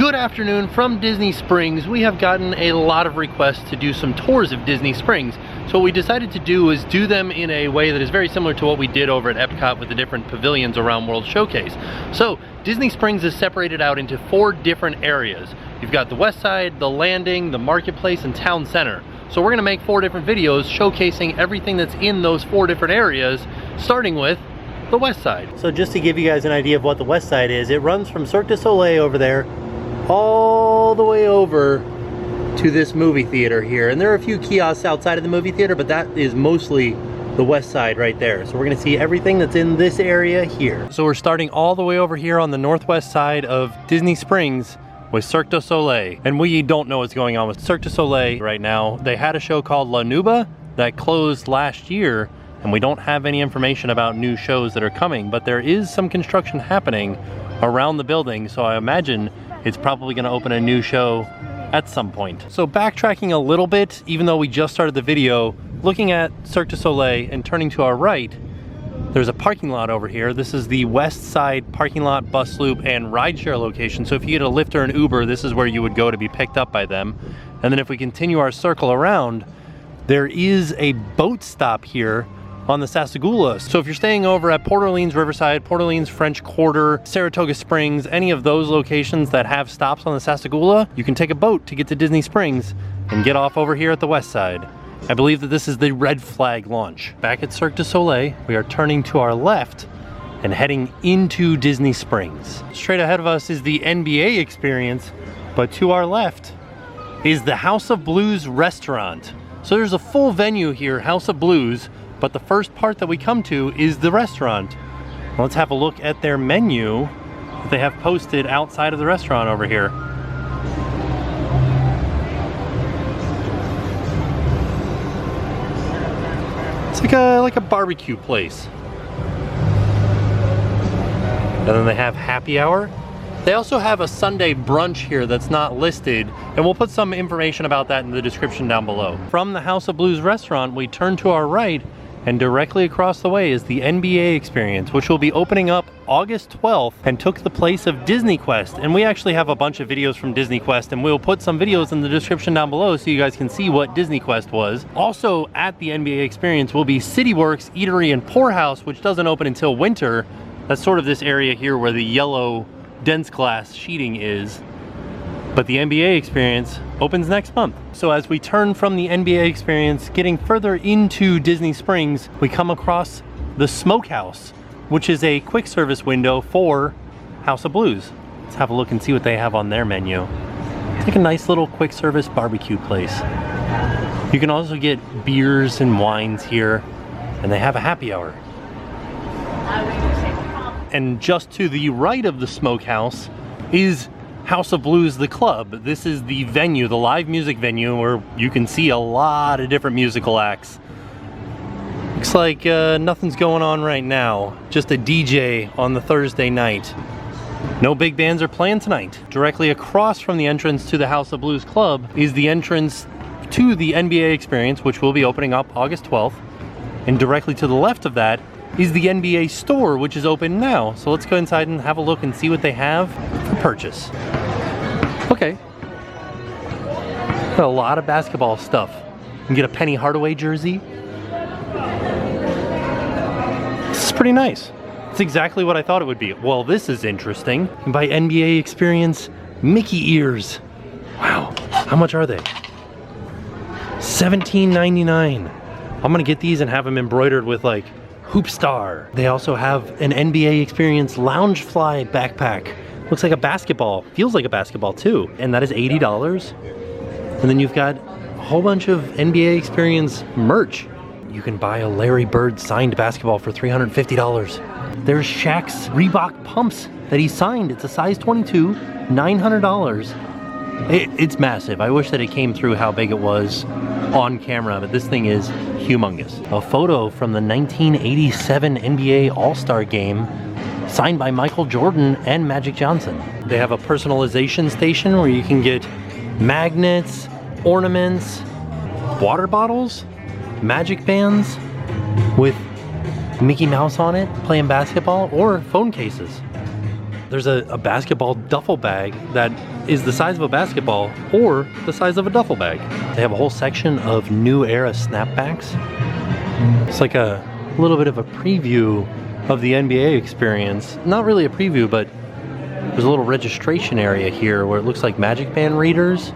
Good afternoon from Disney Springs. We have gotten a lot of requests to do some tours of Disney Springs. So what we decided to do is do them in a way that is very similar to what we did over at Epcot with the different pavilions around World Showcase. So Disney Springs is separated out into 4 different areas. You've got the West Side, the Landing, the Marketplace, and Town Center. So we're gonna make 4 different videos showcasing everything that's in those 4 different areas, starting with the West Side. So just to give you guys an idea of what the West Side is, it runs from Cirque du Soleil over there all the way over to this movie theater here. And there are a few kiosks outside of the movie theater, but that is mostly the West Side right there. So we're gonna see everything that's in this area here. So we're starting all the way over here on the northwest side of Disney Springs with Cirque du Soleil. And we don't know what's going on with Cirque du Soleil right now. They had a show called La Nuba that closed last year, and we don't have any information about new shows that are coming, but there is some construction happening around the building, so I imagine it's probably gonna open a new show at some point. So backtracking a little bit, even though we just started the video, looking at Cirque du Soleil and turning to our right, there's a parking lot over here. This is the West Side parking lot, bus loop, and rideshare location. So if you get a Lyft or an Uber, this is where you would go to be picked up by them. And then if we continue our circle around, there is a boat stop here on the Sassagoula. So if you're staying over at Port Orleans Riverside, Port Orleans French Quarter, Saratoga Springs, any of those locations that have stops on the Sassagoula, you can take a boat to get to Disney Springs and get off over here at the West Side. I believe that this is the Red Flag launch. Back at Cirque du Soleil, we are turning to our left and heading into Disney Springs. Straight ahead of us is the NBA experience, but to our left is the House of Blues restaurant. So there's a full venue here, House of Blues, but the first part that we come to is the restaurant. Let's have a look at their menu that they have posted outside of the restaurant over here. It's like a barbecue place. And then they have happy hour. They also have a Sunday brunch here that's not listed, and we'll put some information about that in the description down below. From the House of Blues restaurant, we turn to our right, and directly across the way is the NBA experience, which will be opening up August 12th and took the place of Disney Quest. And we actually have a bunch of videos from Disney Quest, and we'll put some videos in the description down below so you guys can see what Disney Quest was. Also at the NBA experience will be CityWorks Eatery and Poorhouse, which doesn't open until winter. That's sort of this area here where the yellow dense glass sheeting is. But the NBA experience opens next month. So as we turn from the NBA experience, getting further into Disney Springs, we come across the Smokehouse, which is a quick service window for House of Blues. Let's have a look and see what they have on their menu. It's like a nice little quick service barbecue place. You can also get beers and wines here, and they have a happy hour. And just to the right of the Smokehouse is House of Blues, the club. This is the venue, the live music venue, where you can see a lot of different musical acts. Looks like nothing's going on right now. Just a DJ on the Thursday night. No big bands are playing tonight. Directly across from the entrance to the House of Blues Club is the entrance to the NBA experience, which will be opening up August 12th. And directly to the left of that is the NBA store, which is open now. So let's go inside and have a look and see what they have for purchase. Okay. Got a lot of basketball stuff. You can get a Penny Hardaway jersey. This is pretty nice. It's exactly what I thought it would be. Well, this is interesting. You can buy NBA experience Mickey ears. Wow, how much are they? $17.99. I'm gonna get these and have them embroidered with like Hoopstar. They also have an NBA experience Loungefly backpack. Looks like a basketball, feels like a basketball too. And that is $80. And then you've got a whole bunch of NBA experience merch. You can buy a Larry Bird signed basketball for $350. There's Shaq's Reebok pumps that he signed. It's a size 22, $900. It's massive. I wish that it came through how big it was on camera, but this thing is humongous. A photo from the 1987 NBA All-Star game signed by Michael Jordan and Magic Johnson. They have a personalization station where you can get magnets, ornaments, water bottles, magic bands with Mickey Mouse on it playing basketball, or phone cases. There's a basketball duffel bag that is the size of a basketball or the size of a duffel bag. They have a whole section of new era snapbacks. It's like a little bit of a preview of the NBA experience. Not really a preview, but there's a little registration area here where it looks like Magic Band readers,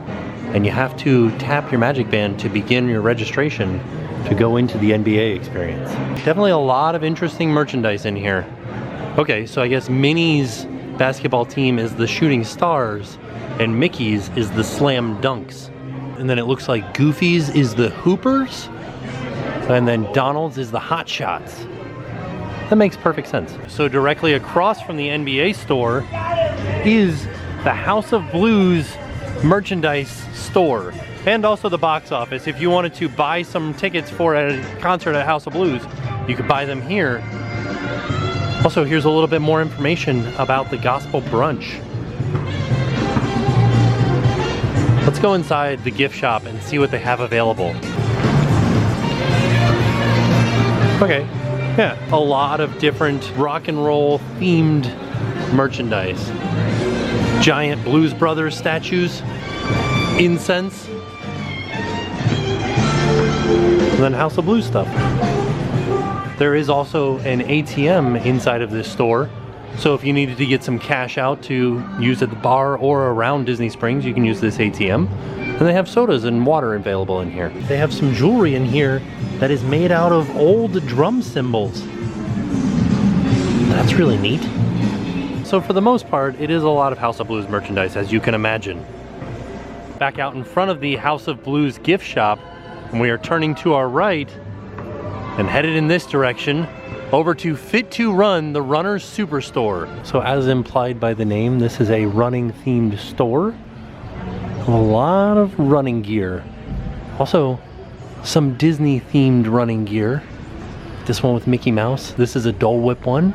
and you have to tap your Magic Band to begin your registration to go into the NBA experience. Definitely a lot of interesting merchandise in here. Okay, so I guess Minnie's basketball team is the Shooting Stars, and Mickey's is the Slam Dunks. And then it looks like Goofy's is the Hoopers, and then Donald's is the Hot Shots. That makes perfect sense. So directly across from the NBA store is the House of Blues merchandise store, and also the box office. If you wanted to buy some tickets for a concert at House of Blues, you could buy them here. Also, here's a little bit more information about the Gospel Brunch. Let's go inside the gift shop and see what they have available. Okay, yeah, a lot of different rock and roll themed merchandise. Giant Blues Brothers statues, incense, and then House of Blues stuff. There is also an ATM inside of this store, so if you needed to get some cash out to use at the bar or around Disney Springs, you can use this ATM. And they have sodas and water available in here. They have some jewelry in here that is made out of old drum cymbals. That's really neat. So for the most part, it is a lot of House of Blues merchandise, as you can imagine. Back out in front of the House of Blues gift shop, and we are turning to our right and headed in this direction over to Fit to Run, the Runner's Superstore. So as implied by the name, this is a running themed store. A lot of running gear. Also, some Disney themed running gear. This one with Mickey Mouse. This is a Dole Whip one.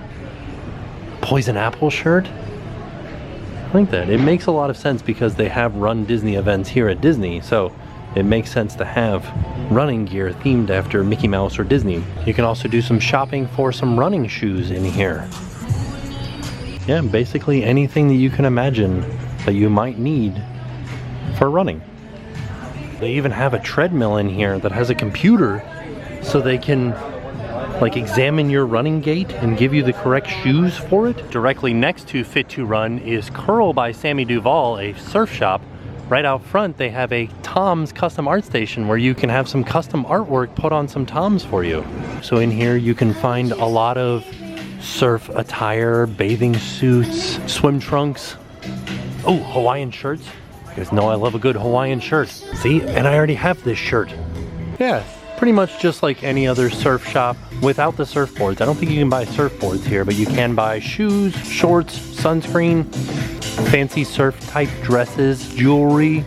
Poison Apple shirt. I like that. It makes a lot of sense because they have run Disney events here at Disney, so it makes sense to have running gear themed after Mickey Mouse or Disney. You can also do some shopping for some running shoes in here. Yeah, basically anything that you can imagine that you might need for running. They even have a treadmill in here that has a computer so they can like examine your running gait and give you the correct shoes for it. Directly next to Fit to Run is Curl by Sammy Duval, a surf shop. Right out front they have a Tom's custom art station where you can have some custom artwork put on some Toms for you. So in here you can find a lot of surf attire, bathing suits, swim trunks. Oh, Hawaiian shirts. You guys know I love a good Hawaiian shirt. See, and I already have this shirt. Yeah, pretty much just like any other surf shop without the surfboards. I don't think you can buy surfboards here, but you can buy shoes, shorts, sunscreen, fancy surf type dresses, jewelry,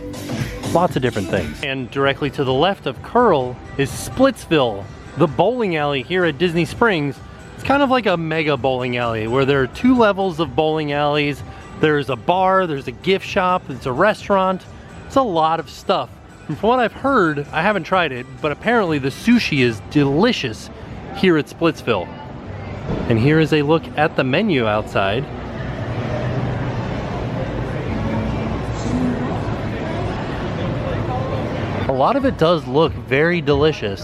lots of different things. And directly to the left of Curl is Splitsville, the bowling alley here at Disney Springs. It's kind of like a mega bowling alley where there are 2 levels of bowling alleys. There's a bar, there's a gift shop, there's a restaurant. It's a lot of stuff. And from what I've heard, I haven't tried it, but apparently the sushi is delicious here at Splitsville. And here is a look at the menu outside. A lot of it does look very delicious.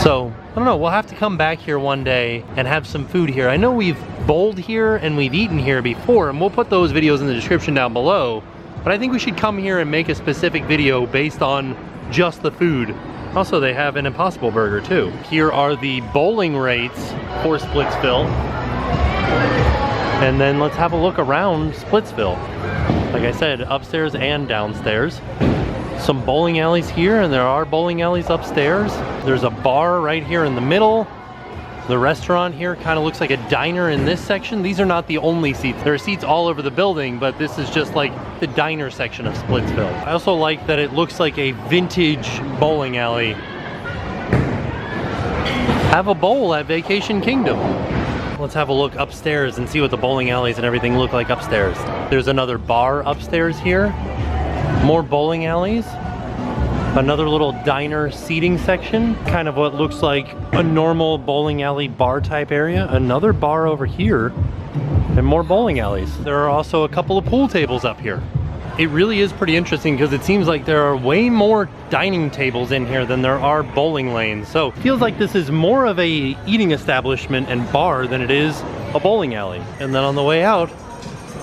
So, I don't know, we'll have to come back here one day and have some food here. I know we've bowled here and we've eaten here before, and we'll put those videos in the description down below. But I think we should come here and make a specific video based on just the food. Also, they have an Impossible Burger too. Here are the bowling rates for Splitsville. And then let's have a look around Splitsville. Like I said, upstairs and downstairs. Some bowling alleys here, and there are bowling alleys upstairs. There's a bar right here in the middle. The restaurant here kind of looks like a diner in this section. These are not the only seats. There are seats all over the building, but this is just like the diner section of Splitsville. I also like that it looks like a vintage bowling alley. Have a bowl at Vacation Kingdom. Let's have a look upstairs and see what the bowling alleys and everything look like upstairs. There's another bar upstairs here. More bowling alleys. Another little diner seating section. Kind of what looks like a normal bowling alley bar type area. Another bar over here. and more bowling alleys. There are also a couple of pool tables up here. It really is pretty interesting because it seems like there are way more dining tables in here than there are bowling lanes. So it feels like this is more of a eating establishment and bar than it is a bowling alley. And then on the way out,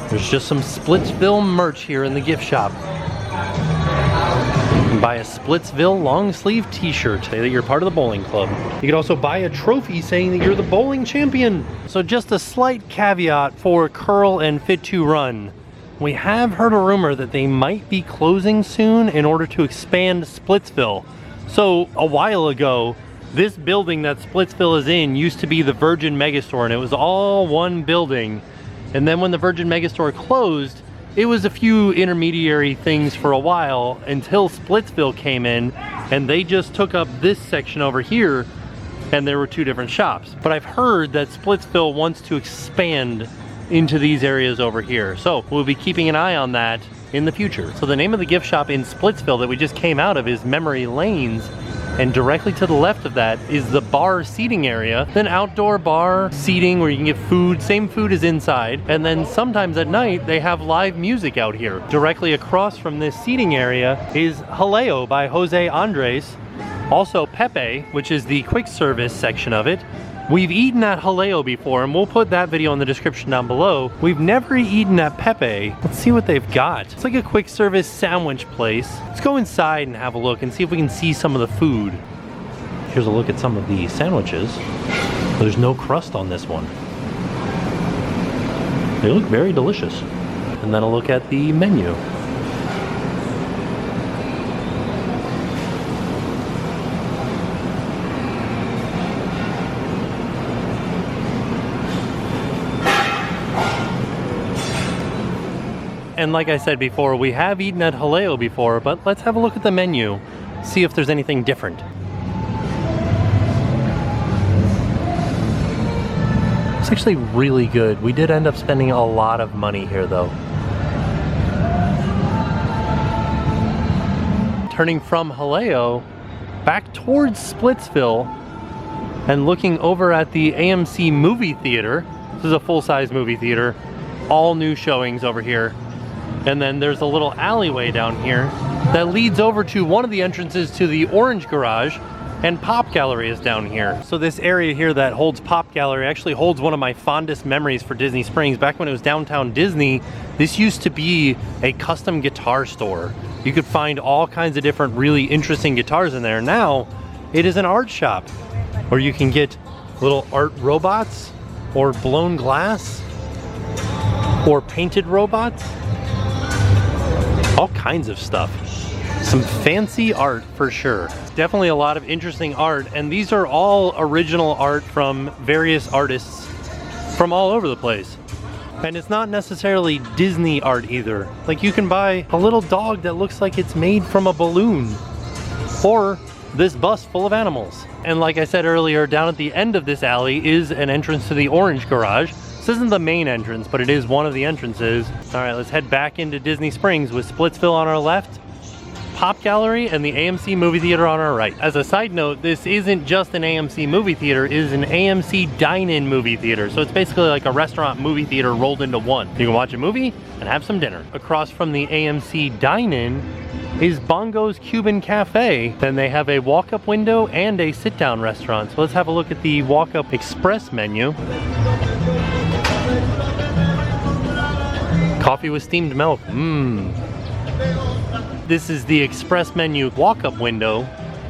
there's just some Splitsville merch here in the gift shop. You can buy a Splitsville long sleeve t-shirt, say that you're part of the bowling club. You can also buy a trophy saying that you're the bowling champion. So just a slight caveat for Curl and Fit to Run. We have heard a rumor that they might be closing soon in order to expand Splitsville. So a while ago, this building that Splitsville is in used to be the Virgin Megastore, and it was all one building. And then when the Virgin Megastore closed, it was a few intermediary things for a while until Splitsville came in, and they just took up this section over here, and there were two different shops. But I've heard that Splitsville wants to expand into these areas over here. So we'll be keeping an eye on that in the future. So the name of the gift shop in Splitsville that we just came out of is Memory Lanes, and directly to the left of that is the bar seating area, then outdoor bar seating where you can get food, same food as inside, and then sometimes at night they have live music out here. Directly across from this seating area is Jaleo by Jose Andres, also Pepe, which is the quick service section of it. We've eaten at Jaleo before, and we'll put that video in the description down below. We've never eaten at Pepe. Let's see what they've got. It's like a quick service sandwich place. Let's go inside and have a look and see if we can see some of the food. Here's a look at some of the sandwiches. There's no crust on this one. They look very delicious. And then a look at the menu. And like I said before, we have eaten at Jaleo before, but let's have a look at the menu, see if there's anything different. It's actually really good. We did end up spending a lot of money here though. Turning from Jaleo back towards Splitsville and looking over at the AMC movie theater. This is a full-size movie theater. All new showings over here. And then there's a little alleyway down here that leads over to one of the entrances to the Orange Garage, and Pop Gallery is down here. So this area here that holds Pop Gallery actually holds one of my fondest memories for Disney Springs. Back when it was downtown Disney, this used to be a custom guitar store. You could find all kinds of different really interesting guitars in there. Now, it is an art shop where you can get little art robots or blown glass or painted robots. All kinds of stuff. Some fancy art for sure. Definitely a lot of interesting art, and these are all original art from various artists from all over the place. And it's not necessarily Disney art either. Like you can buy a little dog that looks like it's made from a balloon, or this bus full of animals. And like I said earlier, down at the end of this alley is an entrance to the Orange Garage. This isn't the main entrance, but it is one of the entrances. All right, let's head back into Disney Springs with Splitsville on our left, Pop Gallery, and the AMC movie theater on our right. As a side note, this isn't just an AMC movie theater, it is an AMC dine-in movie theater. So it's basically like a restaurant movie theater rolled into one. You can watch a movie and have some dinner. Across from the AMC dine-in is Bongos Cuban Cafe. Then they have a walk-up window and a sit-down restaurant. So let's have a look at the walk-up express menu. Coffee with steamed milk. This is the express menu walk-up window.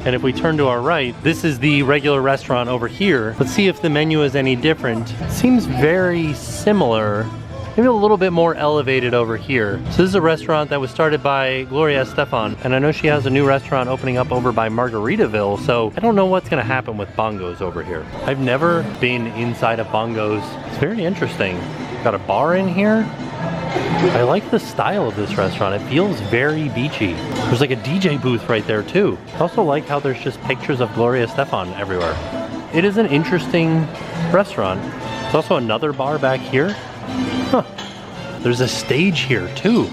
And if we turn to our right, this is the regular restaurant over here. Let's see if the menu is any different. It seems very similar. Maybe a little bit more elevated over here. So this is a restaurant that was started by Gloria Estefan, and I know she has a new restaurant opening up over by Margaritaville, so I don't know what's gonna happen with Bongos over here. I've never been inside of Bongos. It's very interesting. Got a bar in here. I like the style of this restaurant. It feels very beachy. There's like a DJ booth right there too. I also like how there's just pictures of Gloria Estefan everywhere. It is an interesting restaurant. There's also another bar back here. Huh. There's a stage here too.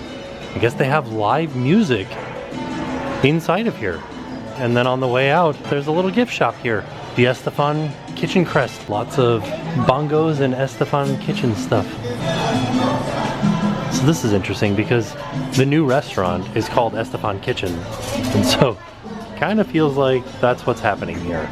I guess they have live music inside of here. And then on the way out, there's a little gift shop here. The Estefan Kitchen Crest. Lots of Bongos and Estefan Kitchen stuff. So this is interesting because the new restaurant is called Estefan Kitchen. And so kind of feels like that's what's happening here.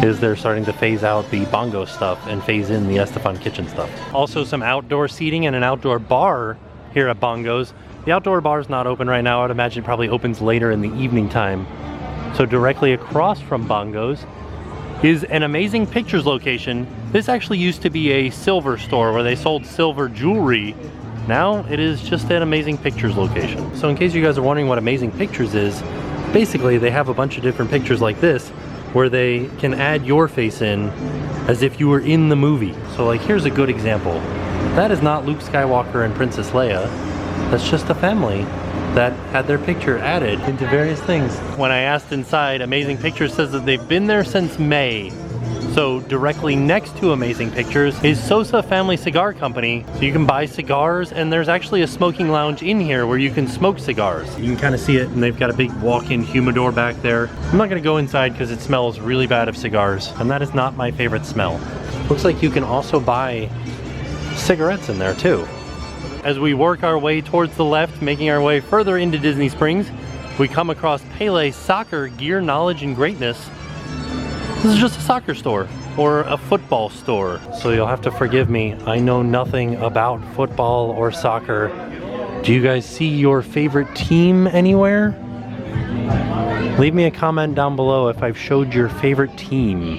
Is they're starting to phase out the Bongo stuff and phase in the Estefan Kitchen stuff. Also some outdoor seating and an outdoor bar here at Bongos. The outdoor bar is not open right now. I'd imagine it probably opens later in the evening time. So directly across from Bongos is an Amazing Pictures location. This actually used to be a silver store where they sold silver jewelry. Now it is just an Amazing Pictures location. So in case you guys are wondering what Amazing Pictures is, basically they have a bunch of different pictures like this where they can add your face in as if you were in the movie. So like here's a good example. That is not Luke Skywalker and Princess Leia. That's just a family that had their picture added into various things. When I asked inside, Amazing Pictures says that they've been there since May. So directly next to Amazing Pictures is Sosa Family Cigar Company. So you can buy cigars, and there's actually a smoking lounge in here where you can smoke cigars. You can kind of see it, and they've got a big walk-in humidor back there. I'm not gonna go inside because it smells really bad of cigars, and that is not my favorite smell. Looks like you can also buy cigarettes in there too. As we work our way towards the left, making our way further into Disney Springs, we come across Pele Soccer Gear Knowledge and Greatness. This is just a soccer store or a football store. So you'll have to forgive me. I know nothing about football or soccer. Do you guys see your favorite team anywhere? Leave me a comment down below if I've showed your favorite team.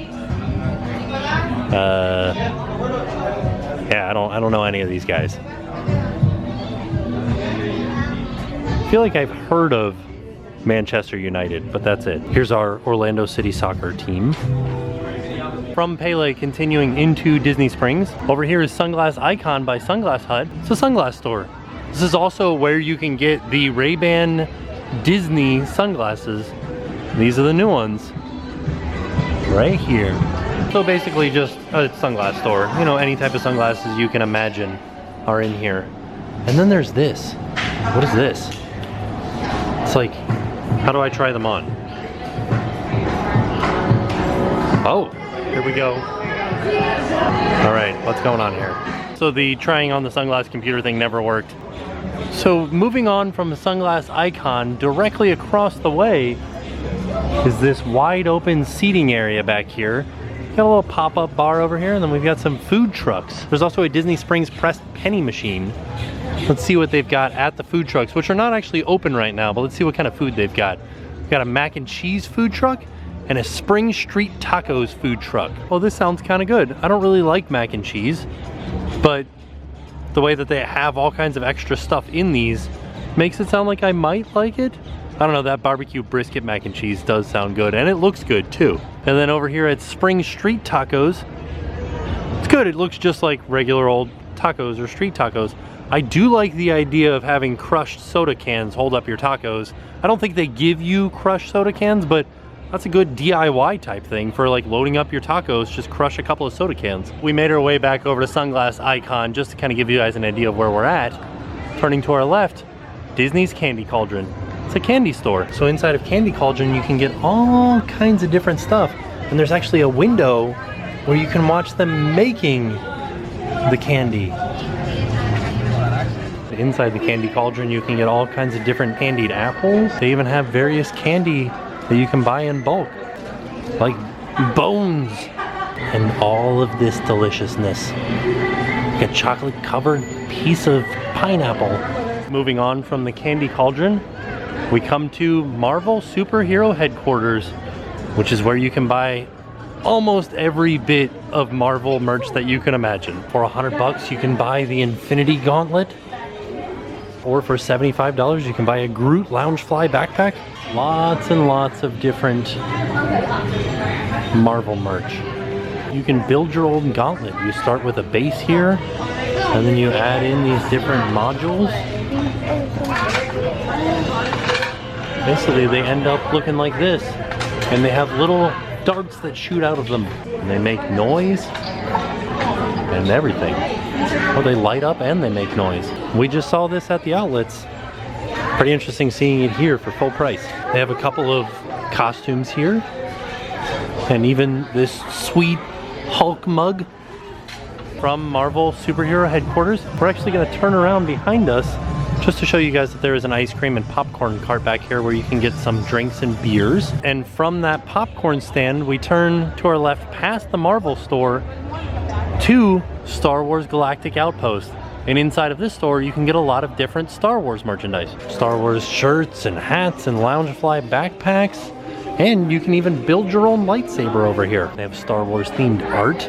Yeah, I don't know any of these guys. I feel like I've heard of Manchester United, but that's it. Here's our Orlando City soccer team. From Pele, continuing into Disney Springs. Over here is Sunglass Icon by Sunglass Hut. It's a sunglass store. This is also where you can get the Ray-Ban Disney sunglasses. These are the new ones. Right here. So basically just a sunglass store. You know, any type of sunglasses you can imagine are in here. And then there's this. What is this? It's like, how do I try them on? Oh, here we go. All right, what's going on here? So the trying on the sunglass computer thing never worked. So moving on from the Sunglass Icon, directly across the way is this wide open seating area back here. Got a little pop-up bar over here, and then we've got some food trucks. There's also a Disney Springs pressed penny machine. Let's see what they've got at the food trucks, which are not actually open right now, but let's see what kind of food they've got. We've got a mac and cheese food truck and a Spring Street Tacos food truck. Well, this sounds kind of good. I don't really like mac and cheese, but the way that they have all kinds of extra stuff in these makes it sound like I might like it. I don't know, that barbecue brisket mac and cheese does sound good, and it looks good too. And then over here at Spring Street Tacos, it's good. It looks just like regular old tacos or street tacos. I do like the idea of having crushed soda cans hold up your tacos. I don't think they give you crushed soda cans, but that's a good DIY type thing for like loading up your tacos. Just crush a couple of soda cans. We made our way back over to Sunglass Icon just to kind of give you guys an idea of where we're at. Turning to our left, Disney's Candy Cauldron. It's a candy store. So inside of Candy Cauldron, you can get all kinds of different stuff. And there's actually a window where you can watch them making the candy. Inside the Candy Cauldron, you can get all kinds of different candied apples. They even have various candy that you can buy in bulk, like bones, and all of this deliciousness. Like a chocolate covered piece of pineapple. Moving on from the Candy Cauldron, we come to Marvel Superhero Headquarters, which is where you can buy almost every bit of Marvel merch that you can imagine. For $100 you can buy the Infinity Gauntlet, or for $75 you can buy a Groot Loungefly backpack. Lots and lots of different Marvel merch. You can build your own gauntlet. You start with a base here, and then you add in these different modules. Basically they end up looking like this, and they have little darts that shoot out of them, and they make noise and everything. Oh, they light up and they make noise. We just saw this at the outlets. Pretty interesting seeing it here for full price. They have a couple of costumes here. And even this sweet Hulk mug from Marvel Superhero Headquarters. We're actually going to turn around behind us just to show you guys that there is an ice cream and popcorn cart back here where you can get some drinks and beers. And from that popcorn stand, we turn to our left past the Marvel store to Star Wars Galactic Outpost. And inside of this store, you can get a lot of different Star Wars merchandise. Star Wars shirts and hats and Loungefly backpacks. And you can even build your own lightsaber over here. They have Star Wars themed art.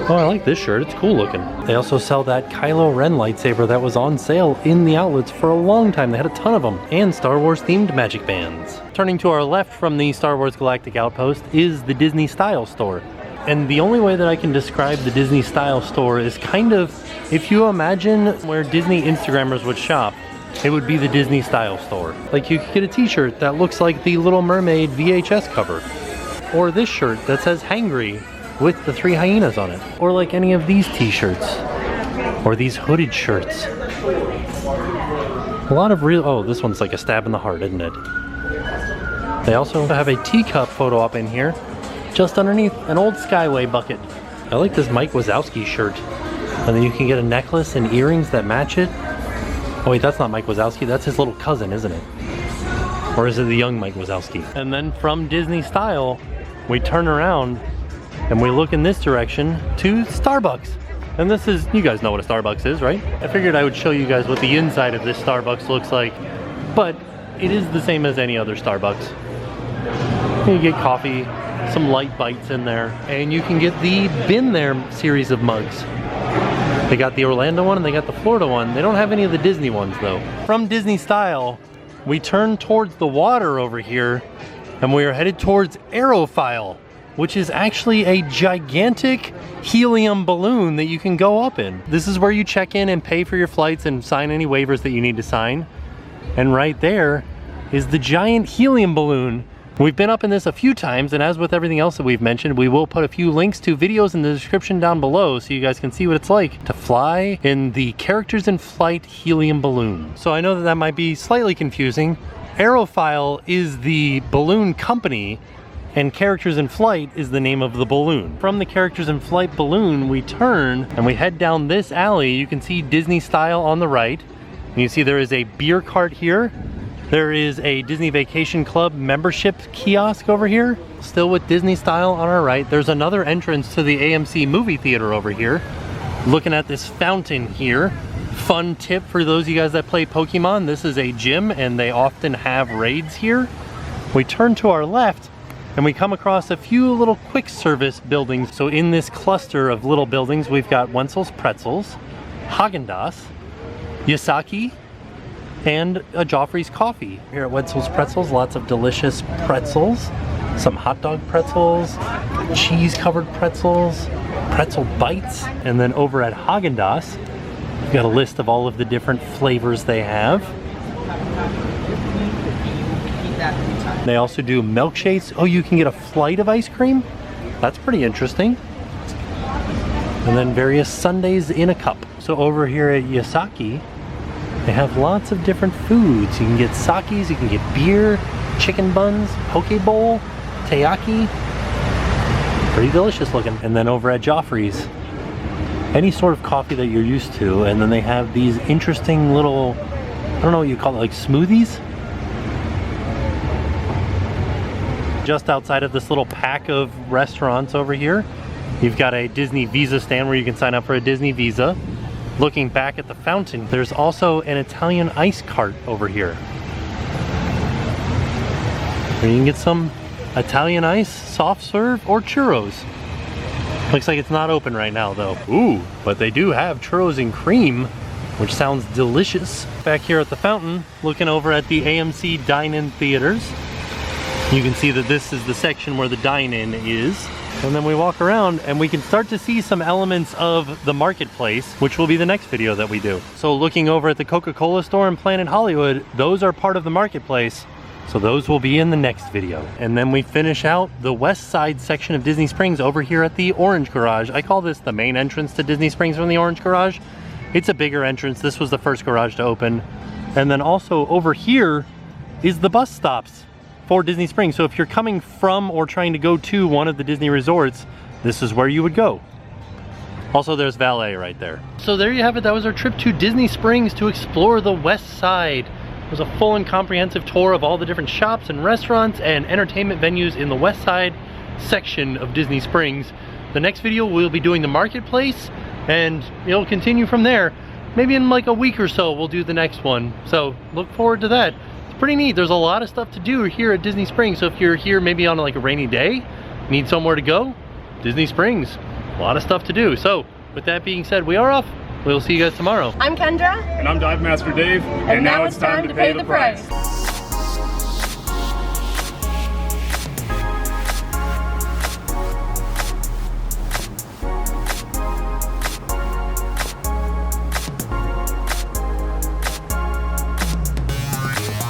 Oh, I like this shirt. It's cool looking. They also sell that Kylo Ren lightsaber that was on sale in the outlets for a long time. They had a ton of them. And Star Wars themed magic bands. Turning to our left from the Star Wars Galactic Outpost is the Disney Style store. And the only way that I can describe the Disney Style store is kind of, if you imagine where Disney Instagrammers would shop, it would be the Disney Style store. Like you could get a t-shirt that looks like the Little Mermaid VHS cover. Or this shirt that says Hangry with the 3 hyenas on it. Or like any of these t-shirts. Or these hooded shirts. A lot of real, oh, this one's like a stab in the heart, isn't it? They also have a teacup photo up in here, just underneath an old Skyway bucket. I like this Mike Wazowski shirt. And then you can get a necklace and earrings that match it. Oh wait, that's not Mike Wazowski, that's his little cousin, isn't it? Or is it the young Mike Wazowski? And then from Disney Style, we turn around and we look in this direction to Starbucks. And this is, you guys know what a Starbucks is, right? I figured I would show you guys what the inside of this Starbucks looks like, but it is the same as any other Starbucks. You get coffee, some light bites in there, and you can get the Been There series of mugs. They got the Orlando one and they got the Florida one. They don't have any of the Disney ones though. From Disney Style, we turn towards the water over here and we are headed towards Aerophile, which is actually a gigantic helium balloon that you can go up in. This is where you check in and pay for your flights and sign any waivers that you need to sign. And right there is the giant helium balloon. We've been up in this a few times, and as with everything else that we've mentioned, we will put a few links to videos in the description down below so you guys can see what it's like to fly in the Characters in Flight helium balloon. So I know that that might be slightly confusing. Aerophile is the balloon company, and Characters in Flight is the name of the balloon. From the Characters in Flight balloon, we turn and we head down this alley. You can see Disney Style on the right. And you see there is a beer cart here. There is a Disney Vacation Club membership kiosk over here. Still with Disney Style on our right. There's another entrance to the AMC movie theater over here. Looking at this fountain here. Fun tip for those of you guys that play Pokemon, this is a gym and they often have raids here. We turn to our left and we come across a few little quick service buildings. So in this cluster of little buildings, we've got Wenzel's Pretzels, Haagen-Dazs, Yasaki, and a Joffrey's Coffee. Here at Wenzel's Pretzels, lots of delicious pretzels, some hot dog pretzels, cheese covered pretzels, pretzel bites. And then over at Haagen-Dazs, we've got a list of all of the different flavors they have. They also do milkshakes. Oh, you can get a flight of ice cream? That's pretty interesting. And then various sundaes in a cup. So over here at Yasaki, they have lots of different foods. You can get sakis, you can get beer, chicken buns, poke bowl, teaki. Pretty delicious looking. And then over at Joffrey's, any sort of coffee that you're used to. And then they have these interesting little, I don't know what you call it, like smoothies? Just outside of this little pack of restaurants over here, you've got a Disney Visa stand where you can sign up for a Disney Visa. Looking back at the fountain, there's also an Italian ice cart over here. Where you can get some Italian ice, soft serve, or churros. Looks like it's not open right now though. Ooh, but they do have churros and cream, which sounds delicious. Back here at the fountain, looking over at the AMC Dine-In Theaters. You can see that this is the section where the dine-in is. And then we walk around and we can start to see some elements of the marketplace, which will be the next video that we do. So looking over at the Coca-Cola store in Planet Hollywood, those are part of the marketplace. So those will be in the next video. And then we finish out the west side section of Disney Springs over here at the Orange Garage. I call this the main entrance to Disney Springs from the Orange Garage. It's a bigger entrance. This was the first garage to open. And then also over here is the bus stops for Disney Springs. So if you're coming from or trying to go to one of the Disney resorts, this is where you would go. Also, there's valet right there. So there you have it. That was our trip to Disney Springs to explore the west side. It was a full and comprehensive tour of all the different shops and restaurants and entertainment venues in the west side section of Disney Springs. The next video we'll be doing the marketplace, and it'll continue from there. Maybe in like a week or so we'll do the next one. So look forward to that. It's pretty neat. There's a lot of stuff to do here at Disney Springs. So if you're here maybe on like a rainy day, need somewhere to go, Disney Springs. A lot of stuff to do. So with that being said, we are off. We'll see you guys tomorrow. I'm Kendra. And I'm Dive Master Dave. And now it's time to pay the price.